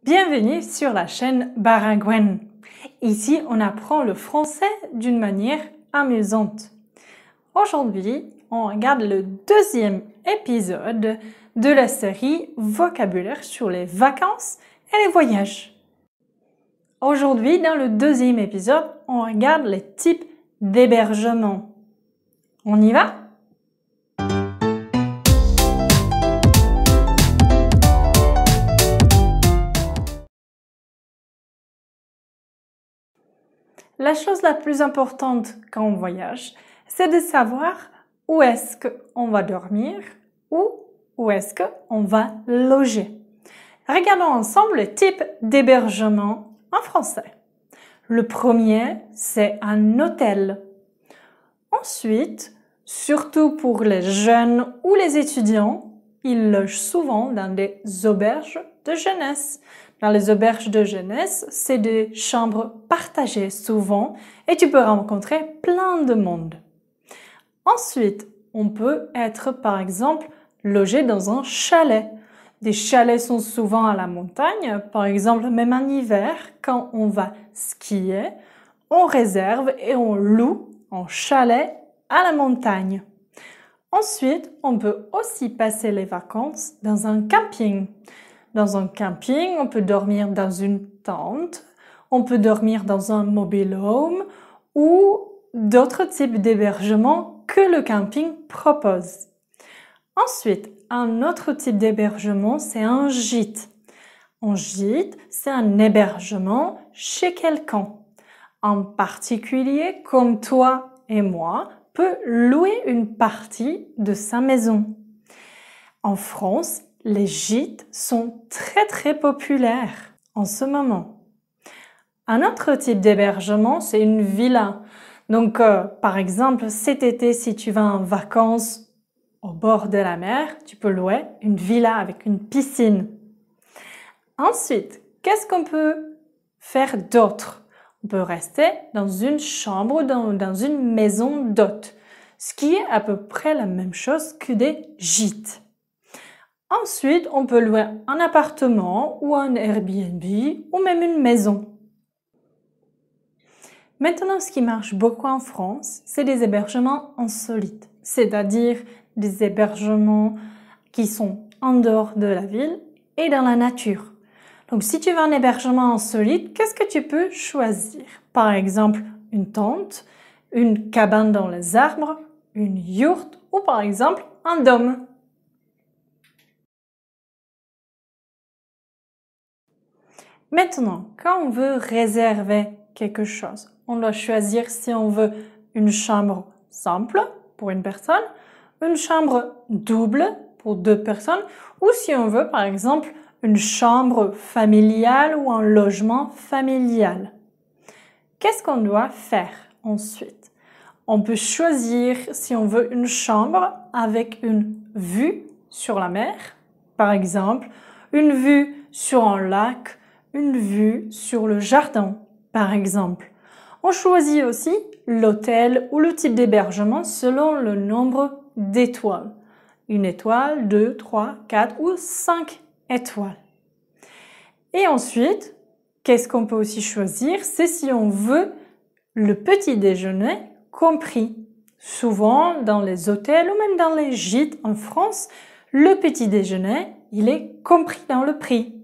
Bienvenue sur la chaîne Baragwen. Ici, on apprend le français d'une manière amusante. Aujourd'hui, on regarde le deuxième épisode de la série Vocabulaire sur les vacances et les voyages. Aujourd'hui, dans le deuxième épisode, on regarde les types d'hébergement. On y va? La chose la plus importante quand on voyage, c'est de savoir où est-ce qu'on va dormir ou où est-ce qu'on va loger. Regardons ensemble les types d'hébergement en français. Le premier, c'est un hôtel. Ensuite, surtout pour les jeunes ou les étudiants, ils logent souvent dans des auberges de jeunesse. Dans les auberges de jeunesse, c'est des chambres partagées souvent et tu peux rencontrer plein de monde. Ensuite, on peut être par exemple logé dans un chalet. Des chalets sont souvent à la montagne, par exemple même en hiver, quand on va skier, on réserve et on loue un chalet à la montagne. Ensuite, on peut aussi passer les vacances dans un camping. Dans un camping, on peut dormir dans une tente, on peut dormir dans un mobil-home ou d'autres types d'hébergement que le camping propose. Ensuite, un autre type d'hébergement, c'est un gîte. Un gîte, c'est un hébergement chez quelqu'un. En particulier, comme toi et moi, peut louer une partie de sa maison. En France, les gîtes sont très populaires en ce moment. Un autre type d'hébergement, c'est une villa. Donc, par exemple, cet été, si tu vas en vacances au bord de la mer, tu peux louer une villa avec une piscine. Ensuite, qu'est-ce qu'on peut faire d'autre? On peut rester dans une chambre, dans une maison d'hôte, ce qui est à peu près la même chose que des gîtes. Ensuite, on peut louer un appartement ou un Airbnb ou même une maison. Maintenant, ce qui marche beaucoup en France, c'est des hébergements insolites, c'est-à-dire des hébergements qui sont en dehors de la ville et dans la nature. Donc, si tu veux un hébergement insolite, qu'est-ce que tu peux choisir? Par exemple, une tente, une cabane dans les arbres, une yourte ou par exemple un dôme. Maintenant, quand on veut réserver quelque chose, on doit choisir si on veut une chambre simple pour une personne, une chambre double pour deux personnes ou si on veut par exemple une chambre familiale ou un logement familial. Qu'est-ce qu'on doit faire ensuite? On peut choisir si on veut une chambre avec une vue sur la mer, par exemple, une vue sur un lac, une vue sur le jardin, par exemple. On choisit aussi l'hôtel ou le type d'hébergement selon le nombre d'étoiles. Une étoile, 2, 3, 4 ou 5 étoiles. Et ensuite, qu'est-ce qu'on peut aussi choisir? C'est si on veut le petit déjeuner compris. Souvent, dans les hôtels ou même dans les gîtes en France, le petit déjeuner, il est compris dans le prix.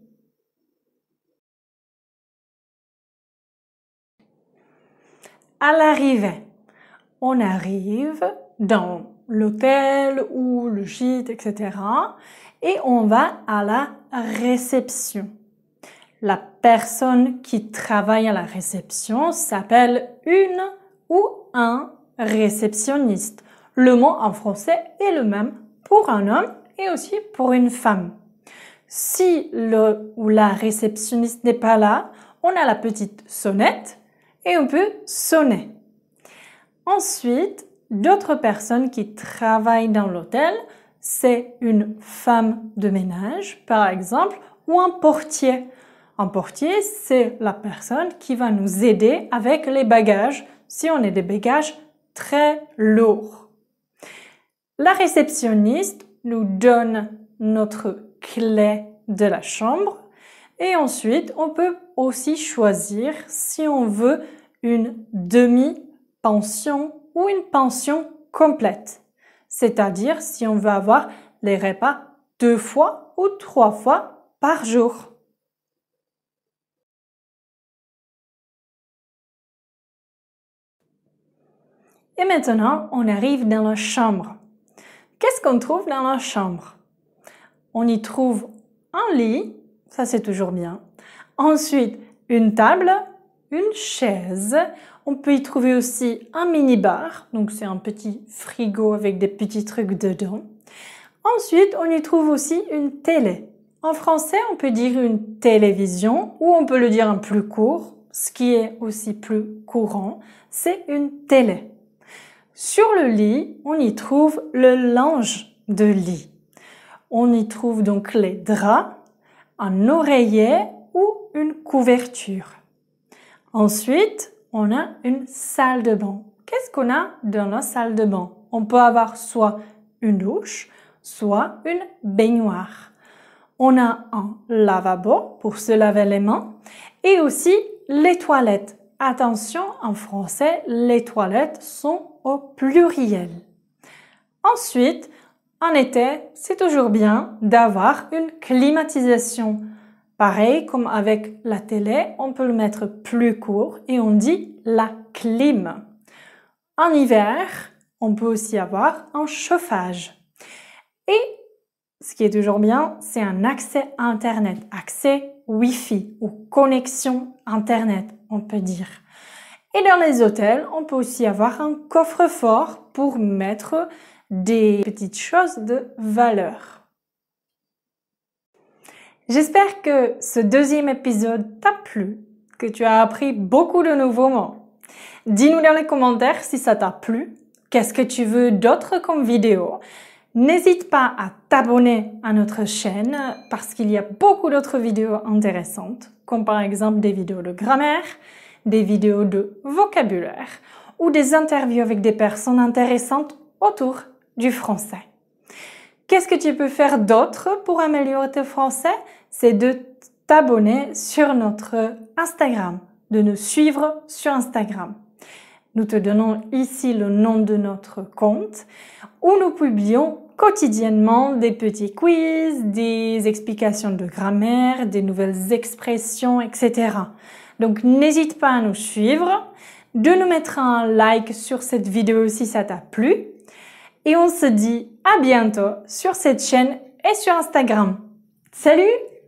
À l'arrivée, on arrive dans l'hôtel ou le gîte, etc. et on va à la réception. La personne qui travaille à la réception s'appelle une ou un réceptionniste. Le mot en français est le même pour un homme et aussi pour une femme. Si le ou la réceptionniste n'est pas là, on a la petite sonnette et on peut sonner. Ensuite, d'autres personnes qui travaillent dans l'hôtel, c'est une femme de ménage, par exemple, ou un portier. Un portier, c'est la personne qui va nous aider avec les bagages, si on a des bagages très lourds. La réceptionniste nous donne notre clé de la chambre Et ensuite, on peut aussi choisir si on veut une demi-pension ou une pension complète. C'est-à-dire si on veut avoir les repas 2 fois ou 3 fois par jour. Et maintenant, on arrive dans la chambre. Qu'est-ce qu'on trouve dans la chambre? On y trouve un lit, ça c'est toujours bien. Ensuite, une table, une chaise. On peut y trouver aussi un mini-bar, donc c'est un petit frigo avec des petits trucs dedans. Ensuite, on y trouve aussi une télé. En français, on peut dire une télévision ou on peut le dire un plus court, ce qui est aussi plus courant, c'est une télé. Sur le lit, on y trouve le linge de lit. On y trouve donc les draps, un oreiller ou une couverture. Ensuite, on a une salle de bain. Qu'est-ce qu'on a dans la salle de bain? On peut avoir soit une douche, soit une baignoire. On a un lavabo pour se laver les mains et aussi les toilettes. Attention, en français, les toilettes sont au pluriel. Ensuite, en été, c'est toujours bien d'avoir une climatisation. Pareil, comme avec la télé, on peut le mettre plus court et on dit la clim. En hiver, on peut aussi avoir un chauffage. Et ce qui est toujours bien, c'est un accès à Internet, accès Wi-Fi ou connexion Internet, on peut dire. Et dans les hôtels, on peut aussi avoir un coffre-fort pour mettre des petites choses de valeur. J'espère que ce deuxième épisode t'a plu, que tu as appris beaucoup de nouveaux mots. Dis-nous dans les commentaires si ça t'a plu, qu'est-ce que tu veux d'autre comme vidéo. N'hésite pas à t'abonner à notre chaîne parce qu'il y a beaucoup d'autres vidéos intéressantes, comme par exemple des vidéos de grammaire, des vidéos de vocabulaire ou des interviews avec des personnes intéressantes autour du français. Qu'est-ce que tu peux faire d'autre pour améliorer ton français? C'est de t'abonner sur notre Instagram, de nous suivre sur Instagram. Nous te donnons ici le nom de notre compte où nous publions quotidiennement des petits quiz, des explications de grammaire, des nouvelles expressions, etc. Donc n'hésite pas à nous suivre, de nous mettre un like sur cette vidéo si ça t'a plu. Et on se dit à bientôt sur cette chaîne et sur Instagram. Salut!